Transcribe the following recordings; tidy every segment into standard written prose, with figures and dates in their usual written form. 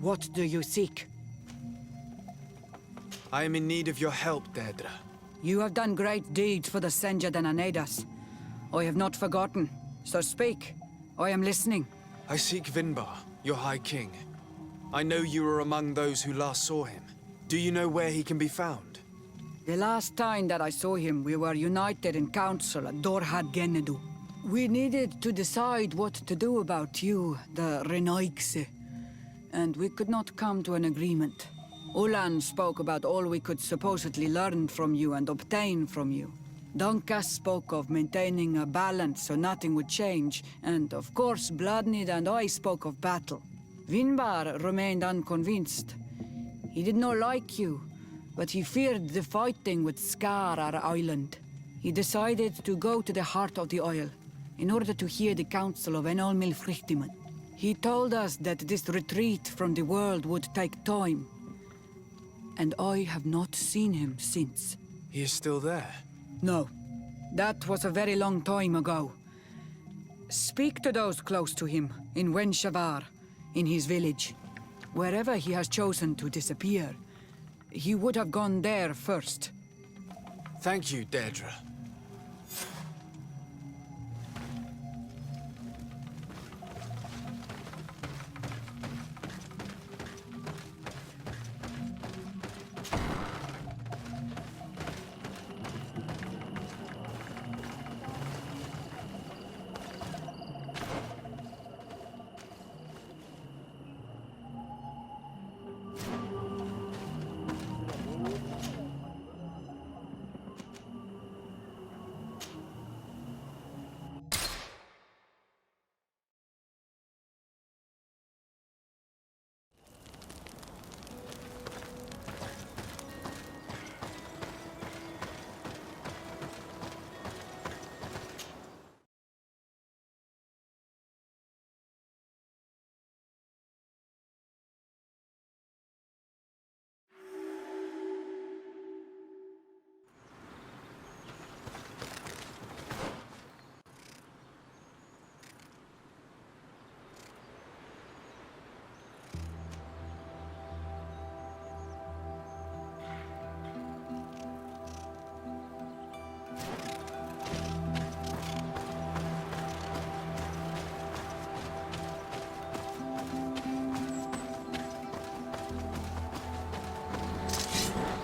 What do you seek? I am in need of your help, Deirdre. You have done great deeds for the Senja and Anedas. I have not forgotten, so speak. I am listening. I seek Vinbarr, your High King. I know you were among those who last saw him. Do you know where he can be found? The last time that I saw him, we were united in council at Dorhad Genedu. We needed to decide what to do about you, the Renaigse, and we could not come to an agreement. Ulan spoke about all we could supposedly learn from you and obtain from you. Dunkas spoke of maintaining a balance so nothing would change, and of course Bloodnid and I spoke of battle. Vinbarr remained unconvinced. He did not like you, but he feared the fighting would scar our island. He decided to go to the heart of the Isle, in order to hear the counsel of Enol Milfrichtiman. He told us that this retreat from the world would take time, and I have not seen him since. He is still there? No. That was a very long time ago. Speak to those close to him, in Wenshavar, in his village. Wherever he has chosen to disappear, he would have gone there first. Thank you, Deirdre.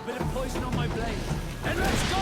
Bit of poison on my blade. And let's go!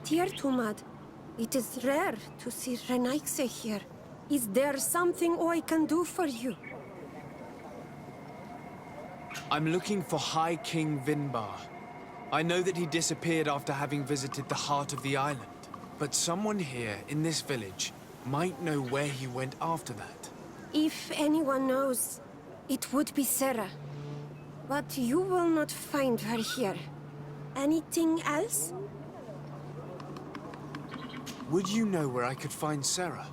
Dear Tumad, it is rare to see Renaigse here. Is there something I can do for you? I'm looking for High King Vinbarr. I know that he disappeared after having visited the heart of the island, but someone here in this village might know where he went after that. If anyone knows, it would be Sarah. But you will not find her here. Anything else? Would you know where I could find Sarah?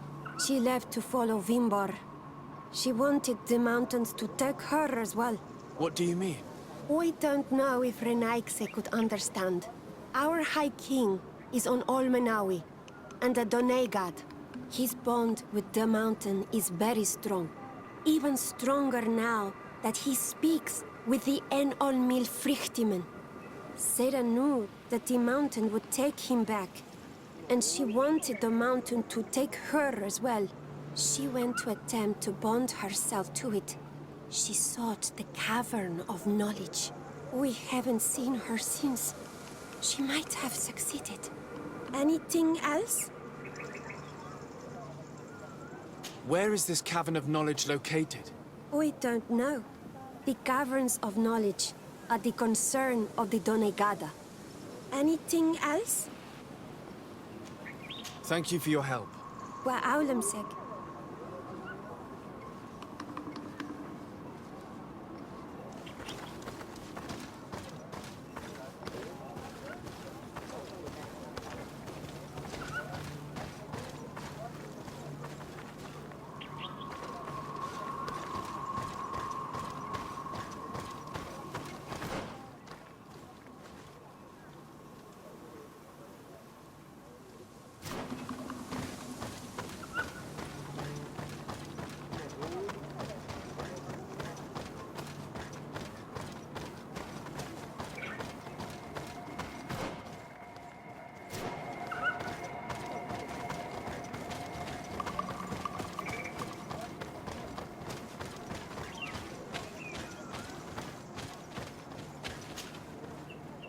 She left to follow Vinbarr. She wanted the mountains to take her as well. What do you mean? I don't know if Renaigse could understand. Our High King is on Olmenawi, and a Donegad. His bond with the mountain is very strong. Even stronger now that he speaks with the En-Olmil Frichtimen. Sarah knew that the mountain would take him back, and she wanted the mountain to take her as well. She went to attempt to bond herself to it. She sought the Cavern of Knowledge. We haven't seen her since. She might have succeeded. Anything else? Where is this Cavern of Knowledge located? We don't know. The Caverns of Knowledge are the concern of the Donegada. Anything else? Thank you for your help. Wa Aulemseg.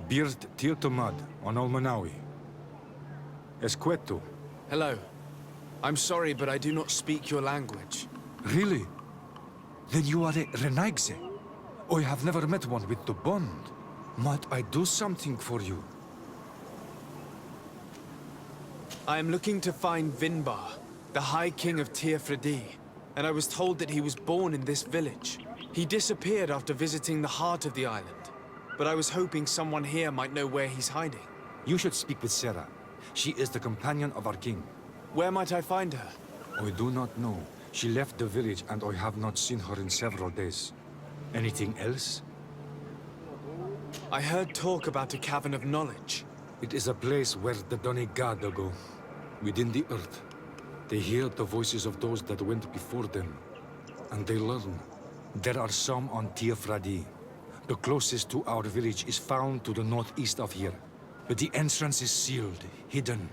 Bird Tirtomad on Olmenawi. Esqueto. Hello. I'm sorry, but I do not speak your language. Really? Then you are a Renaigse? I have never met one with the bond. Might I do something for you? I am looking to find Vinbarr, the High King of Tirfredi, and I was told that he was born in this village. He disappeared after visiting the heart of the island, but I was hoping someone here might know where he's hiding. You should speak with Sarah. She is the companion of our king. Where might I find her? I do not know. She left the village and I have not seen her in several days. Anything else? I heard talk about a Cavern of Knowledge. It is a place where the Donegada go. Within the earth. They hear the voices of those that went before them. And they learn. There are some on Tirfradi. The closest to our village is found to the northeast of here. But the entrance is sealed, hidden.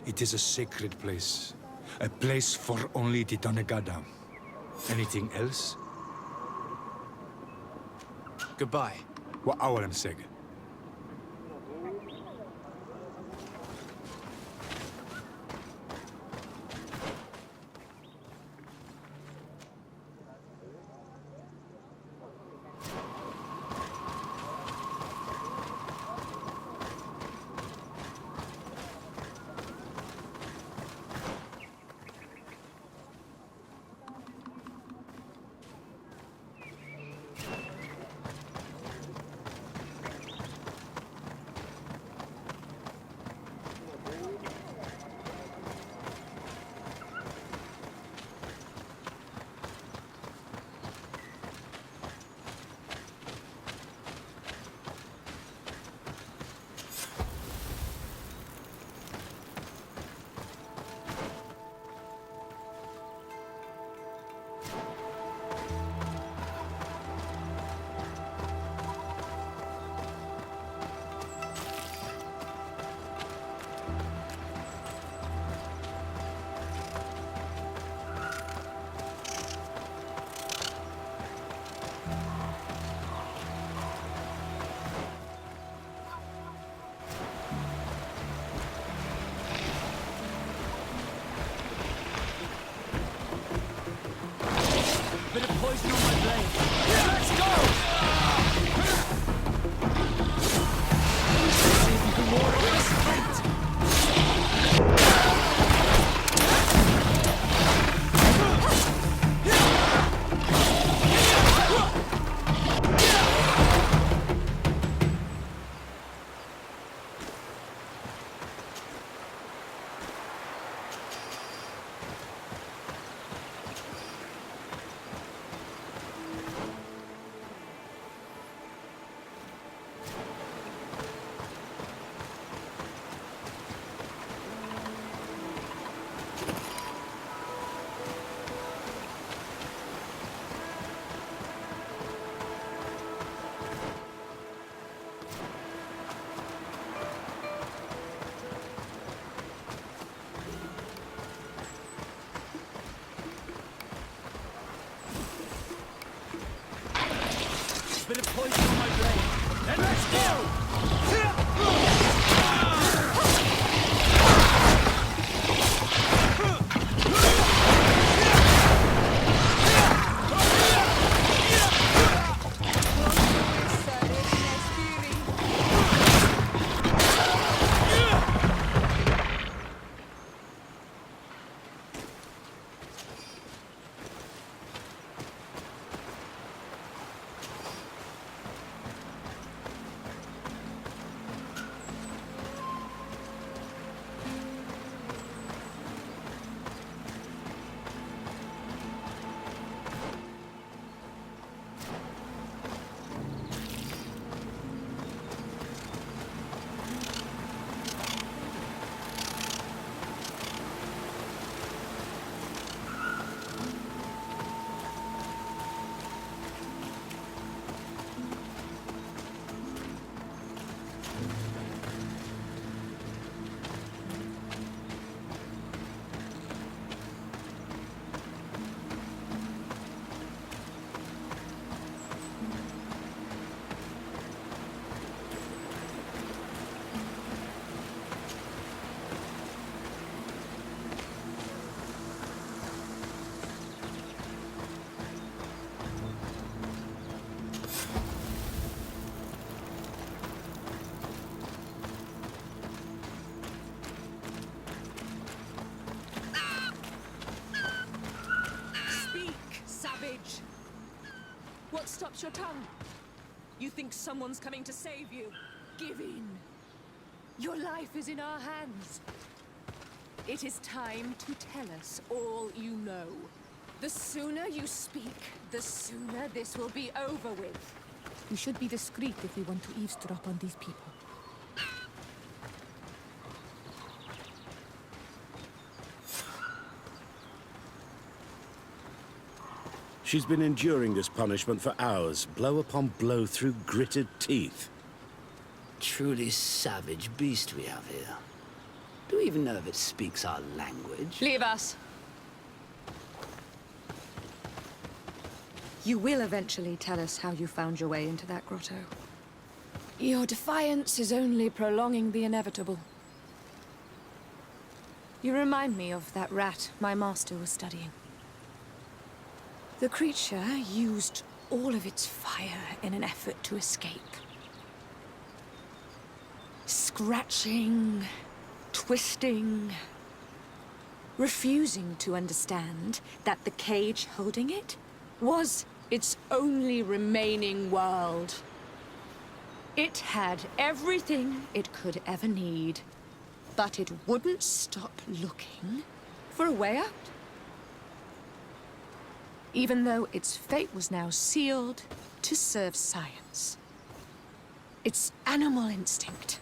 It is a sacred place. A place for only the Donegada. Anything else? Goodbye. Wa Aulemseg. Bit of poison on my blade. Let's go! poison on my blade. Then let's go! What stops your tongue? You think someone's coming to save you? Give in. Your life is in our hands. It is time to tell us all you know. The sooner you speak, the sooner this will be over with. We should be discreet if we want to eavesdrop on these people. She's been enduring this punishment for hours, blow upon blow through gritted teeth. Truly savage beast we have here. Do we even know if it speaks our language? Leave us. You will eventually tell us how you found your way into that grotto. Your defiance is only prolonging the inevitable. You remind me of that rat my master was studying. The creature used all of its fire in an effort to escape. Scratching, twisting, refusing to understand that the cage holding it was its only remaining world. It had everything it could ever need, but it wouldn't stop looking for a way out. Even though its fate was now sealed to serve science. Its animal instinct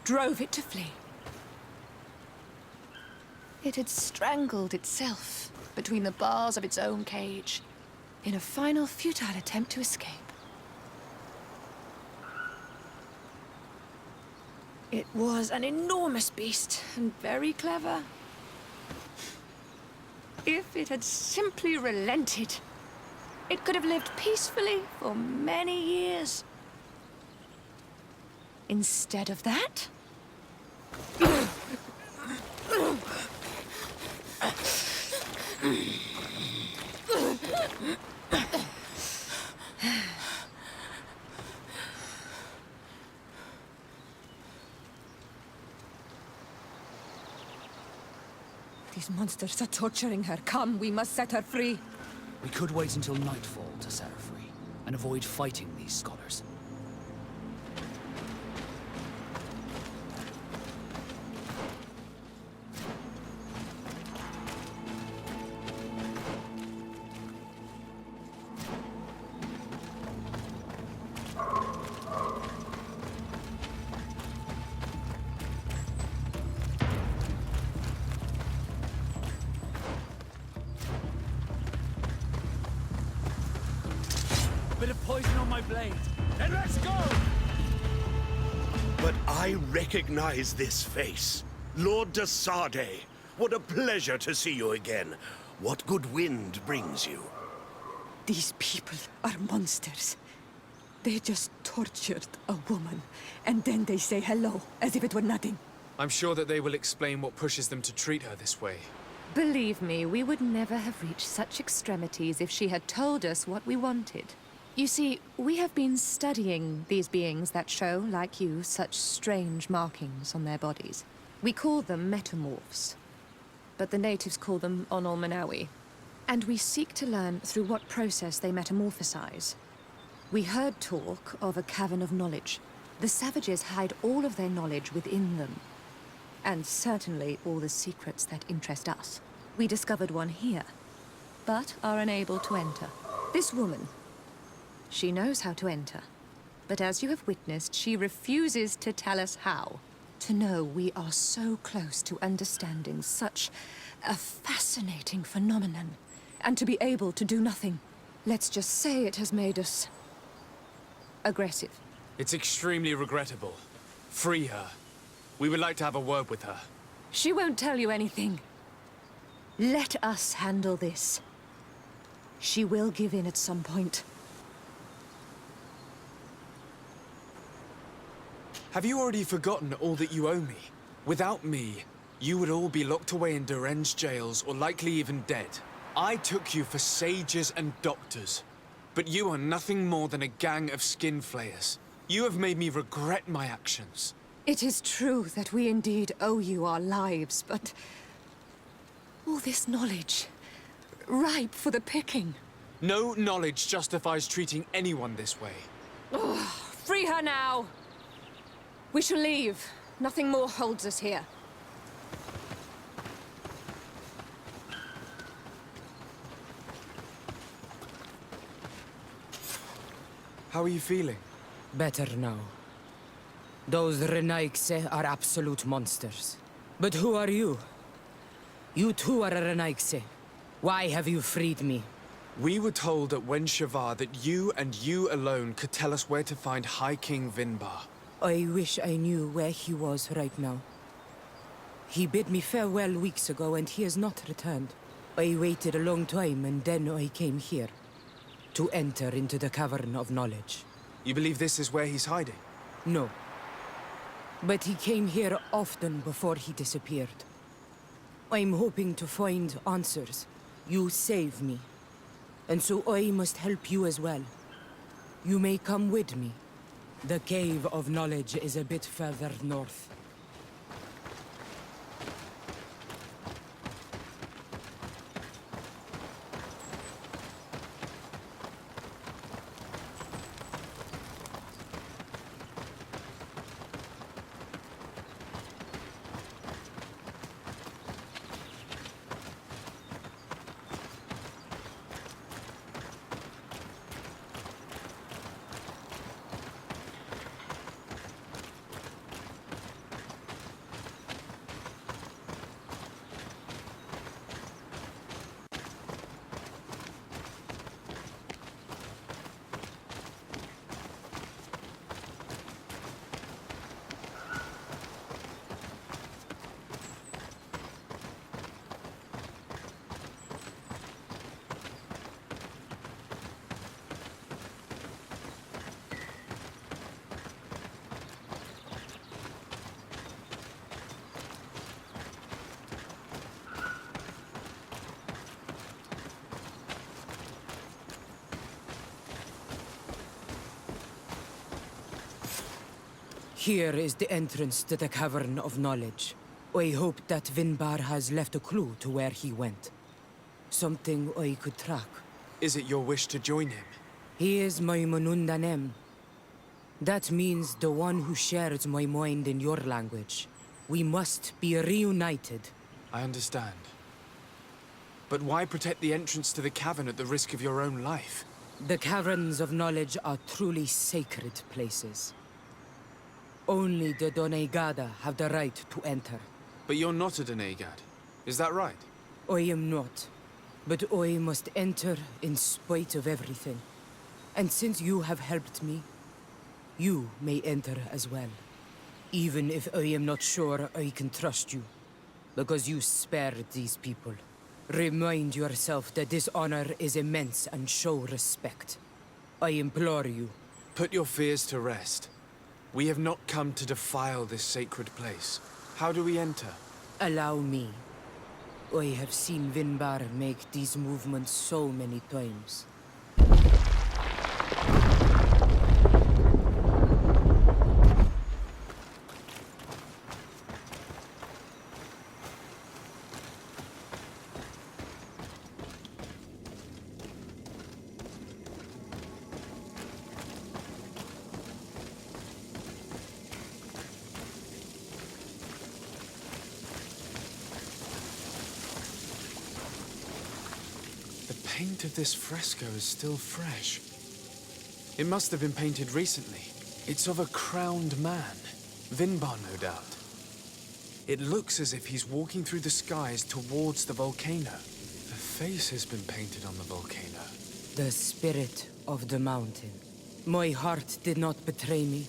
drove it to flee. It had strangled itself between the bars of its own cage in a final futile attempt to escape. It was an enormous beast and very clever. If it had simply relented, it could have lived peacefully for many years. Instead of that... These monsters are torturing her. Come, we must set her free. We could wait until nightfall to set her free, and avoid fighting these scholars. Bit of poison on my blade. Then let's go! But I recognize this face. Lord DeSardet. What a pleasure to see you again. What good wind brings you? These people are monsters. They just tortured a woman, and then they say hello, as if it were nothing. I'm sure that they will explain what pushes them to treat her this way. Believe me, we would never have reached such extremities if she had told us what we wanted. You see, we have been studying these beings that show, like you, such strange markings on their bodies. We call them metamorphs, but the natives call them Onol-Manawi. And we seek to learn through what process they metamorphosize. We heard talk of a cavern of knowledge. The savages hide all of their knowledge within them. And certainly all the secrets that interest us. We discovered one here, but are unable to enter. This woman, she knows how to enter. But as you have witnessed, she refuses to tell us how. To know we are so close to understanding such a fascinating phenomenon, and to be able to do nothing. Let's just say it has made us aggressive. It's extremely regrettable. Free her. We would like to have a word with her. She won't tell you anything. Let us handle this. She will give in at some point. Have you already forgotten all that you owe me? Without me, you would all be locked away in Duren's jails, or likely even dead. I took you for sages and doctors. But you are nothing more than a gang of skin flayers. You have made me regret my actions. It is true that we indeed owe you our lives, but all this knowledge, ripe for the picking. No knowledge justifies treating anyone this way. Free her now! We shall leave. Nothing more holds us here. How are you feeling? Better now. Those Renaigse are absolute monsters. But who are you? You too are a Renaigse. Why have you freed me? We were told at Wen Shavar that you and you alone could tell us where to find High King Vinbarr. I wish I knew where he was right now. He bid me farewell weeks ago and he has not returned. I waited a long time and then I came here. To enter into the Cavern of Knowledge. You believe this is where he's hiding? No. But he came here often before he disappeared. I'm hoping to find answers. You saved me. And so I must help you as well. You may come with me. The Cave of Knowledge is a bit further north. Here is the entrance to the Cavern of Knowledge. I hope that Vinbarr has left a clue to where he went. Something I could track. Is it your wish to join him? He is my Manundanem. That means the one who shares my mind in your language. We must be reunited. I understand. But why protect the entrance to the cavern at the risk of your own life? The Caverns of Knowledge are truly sacred places. Only the Doneigada have the right to enter. But you're not a Doneigad. Is that right? I am not. But I must enter in spite of everything. And since you have helped me, you may enter as well. Even if I am not sure I can trust you. Because you spared these people. Remind yourself that this honor is immense and show respect. I implore you, Put your fears to rest. We have not come to defile this sacred place. How do we enter? Allow me. I have seen Vinbarr make these movements so many times. The paint of this fresco is still fresh. It must have been painted recently. It's of a crowned man. Vinbarr, no doubt. It looks as if he's walking through the skies towards the volcano. The face has been painted on the volcano. The spirit of the mountain. My heart did not betray me.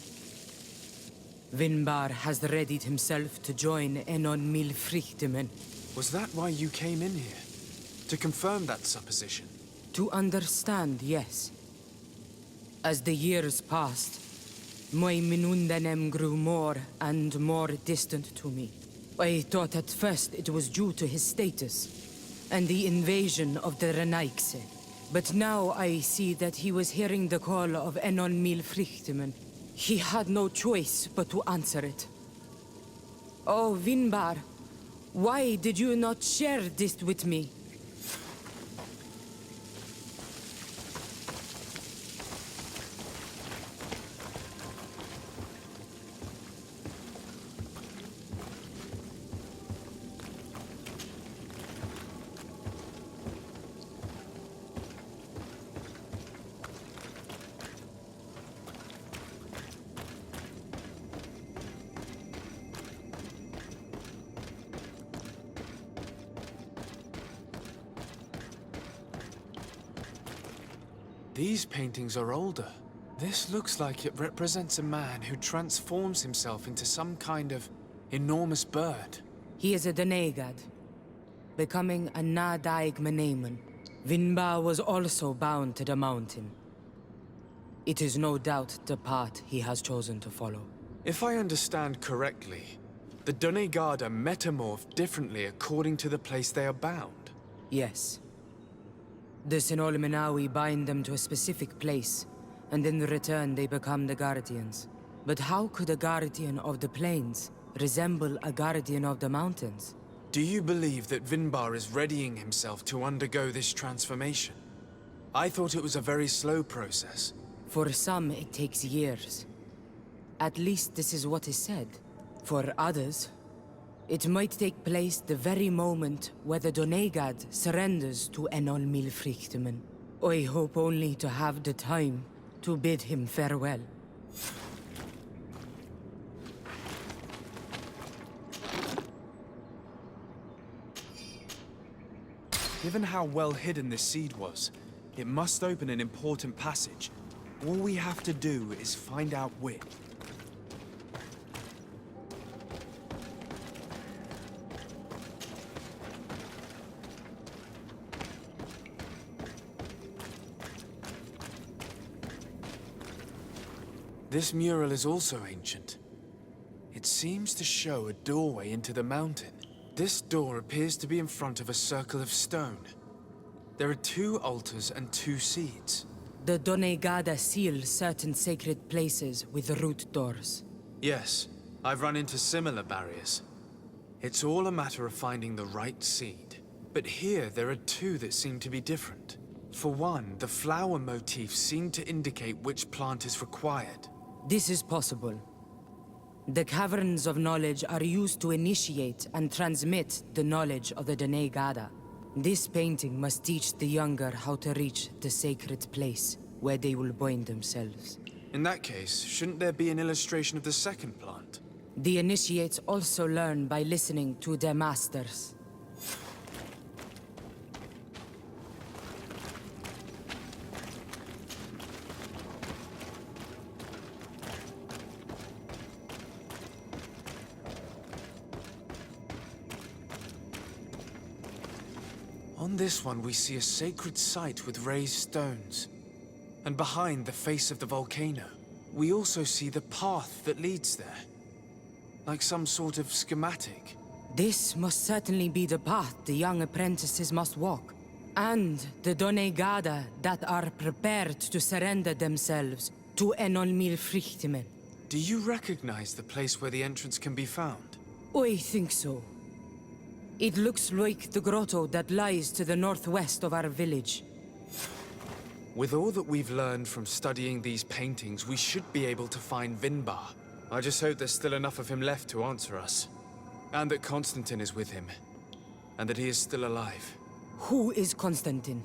Vinbarr has readied himself to join Enon Milfrichtemen. Was that why you came in here? To confirm that supposition? To understand, yes. As the years passed, my Minundanem grew more and more distant to me. I thought at first it was due to his status and the invasion of the Renaigse. But now I see that he was hearing the call of Enon Milfrichtemen. He had no choice but to answer it. Oh, Vinbarr, why did you not share this with me? These paintings are older. This looks like it represents a man who transforms himself into some kind of enormous bird. He is a Denegad, becoming a Nadaig Menemen. Vinbarr was also bound to the mountain. It is no doubt the path he has chosen to follow. If I understand correctly, the Donegard are metamorphed differently according to the place they are bound. Yes. The Sinol Menawi bind them to a specific place, and in return they become the Guardians. But how could a Guardian of the Plains resemble a Guardian of the Mountains? Do you believe that Vinbarr is readying himself to undergo this transformation? I thought it was a very slow process. For some, it takes years. At least this is what is said. For others, it might take place the very moment where the Donegad surrenders to Enol Milfrichtemen. I hope only to have the time to bid him farewell. Given how well hidden this seed was, it must open an important passage. All we have to do is find out which. This mural is also ancient. It seems to show a doorway into the mountain. This door appears to be in front of a circle of stone. There are 2 altars and 2 seeds. The Donegada seal certain sacred places with root doors. Yes, I've run into similar barriers. It's all a matter of finding the right seed. But here there are 2 that seem to be different. For one, the flower motifs seem to indicate which plant is required. This is possible. The Caverns of Knowledge are used to initiate and transmit the knowledge of the Donegada. This painting must teach the younger how to reach the sacred place, where they will bind themselves. In that case, shouldn't there be an illustration of the second plant? The initiates also learn by listening to their masters. On this one, we see a sacred site with raised stones. And behind, the face of the volcano. we also see the path that leads there. Like some sort of schematic. This must certainly be the path the young apprentices must walk. And the Donegada that are prepared to surrender themselves to Enolmir Frichtimen. Do you recognize the place where the entrance can be found? I think so. It looks like the grotto that lies to the northwest of our village. With all that we've learned from studying these paintings, we should be able to find Vinbarr. I just hope there's still enough of him left to answer us. And that Constantin is with him. And that he is still alive. Who is Constantin?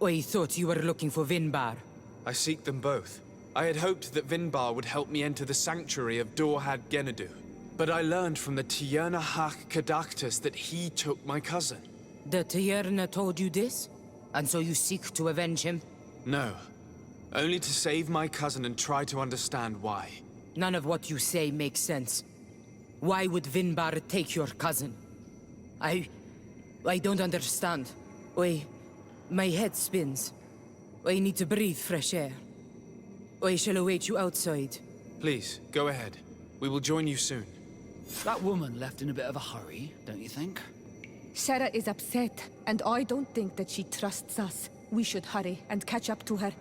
I thought you were looking for Vinbarr. I seek them both. I had hoped that Vinbarr would help me enter the sanctuary of Dorhad Genadu. But I learned from the Tierna Hak Kadaktus that he took my cousin. The Tierna told you this? And so you seek to avenge him? No. Only to save my cousin and try to understand why. None of what you say makes sense. Why would Vinbarr take your cousin? I don't understand. My head spins. I need to breathe fresh air. I shall await you outside. Please, go ahead. We will join you soon. That woman left in a bit of a hurry, don't you think? Sarah is upset, and I don't think that she trusts us. We should hurry and catch up to her.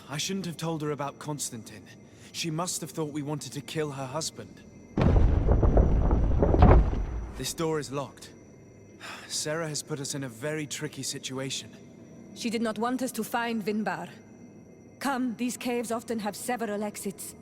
I shouldn't have told her about Constantin. She must have thought we wanted to kill her husband. This door is locked. Sarah has put us in a very tricky situation. She did not want us to find Vinbarr. Come, these caves often have several exits.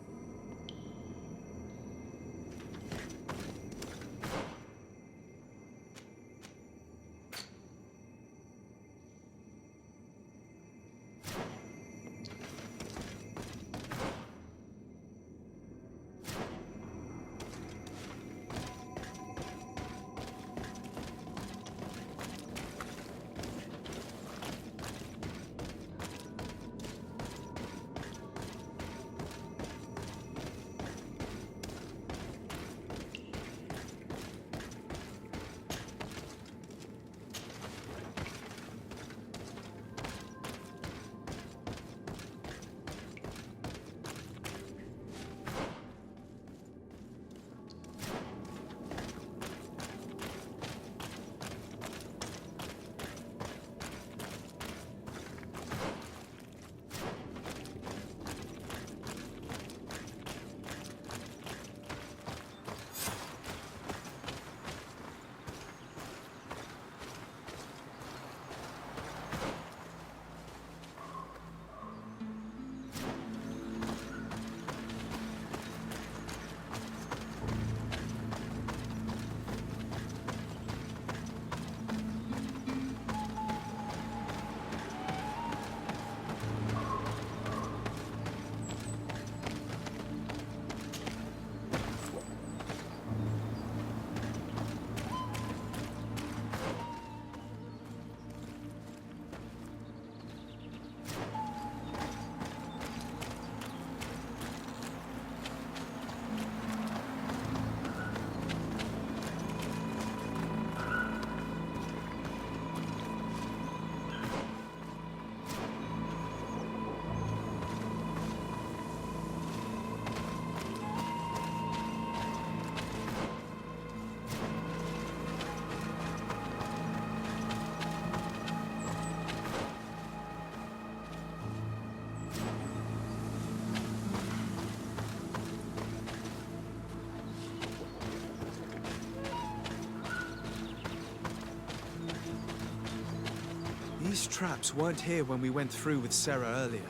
These traps weren't here when we went through with Sarah earlier.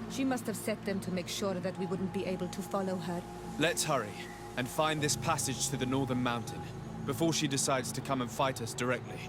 She must have set them to make sure that we wouldn't be able to follow her. Let's hurry and find this passage to the northern mountain before she decides to come and fight us directly.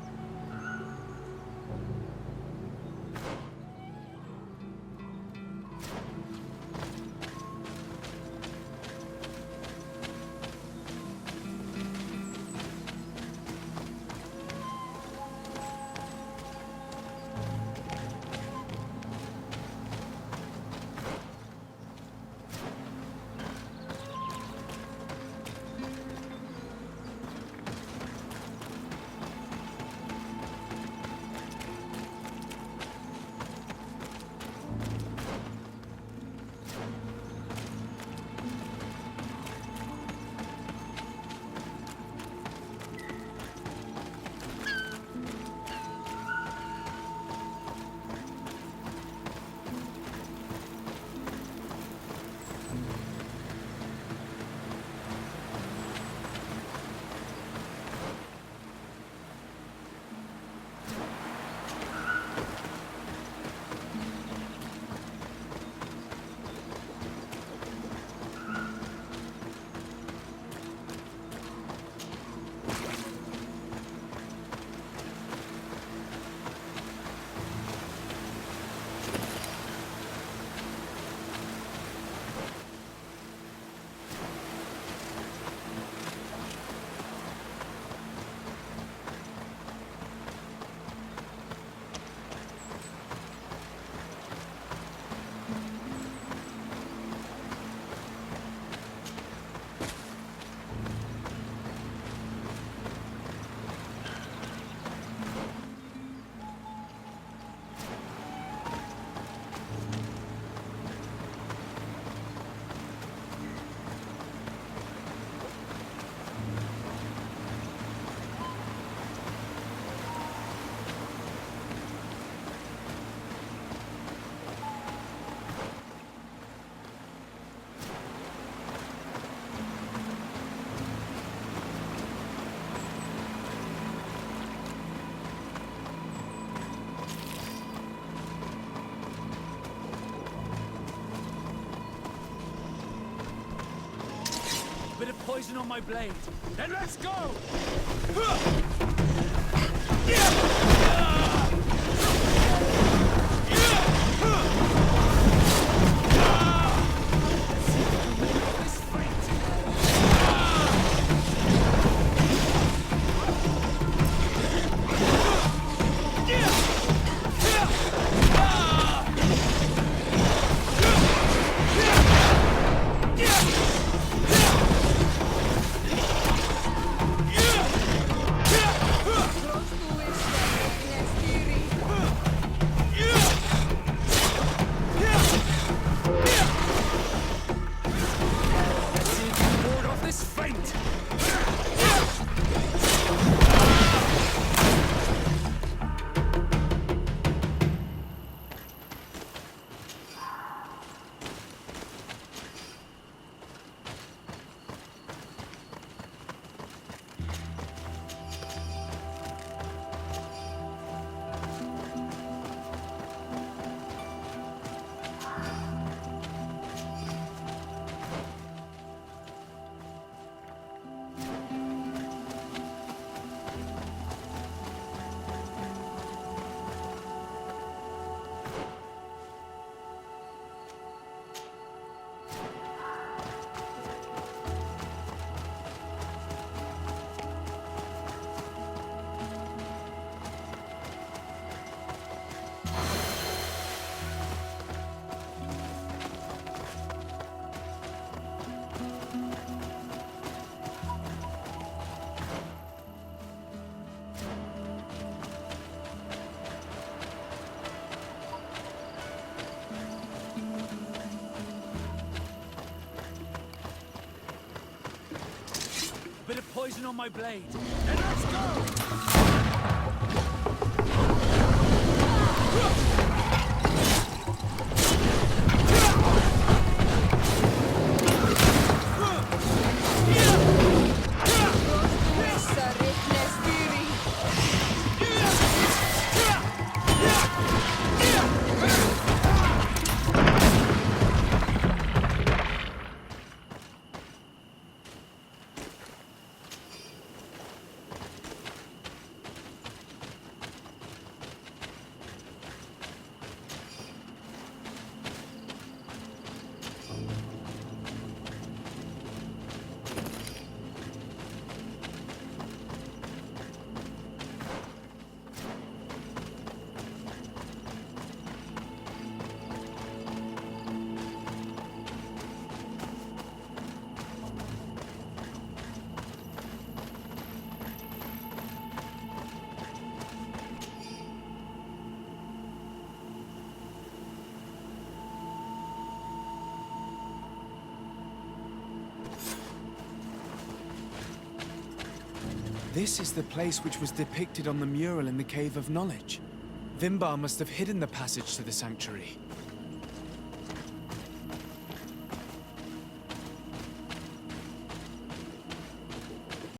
Bit of poison on my blade. Then let's go! Bit of poison on my blade. Then let's go! This is the place which was depicted on the mural in the Cave of Knowledge. Vinbarr must have hidden the passage to the sanctuary.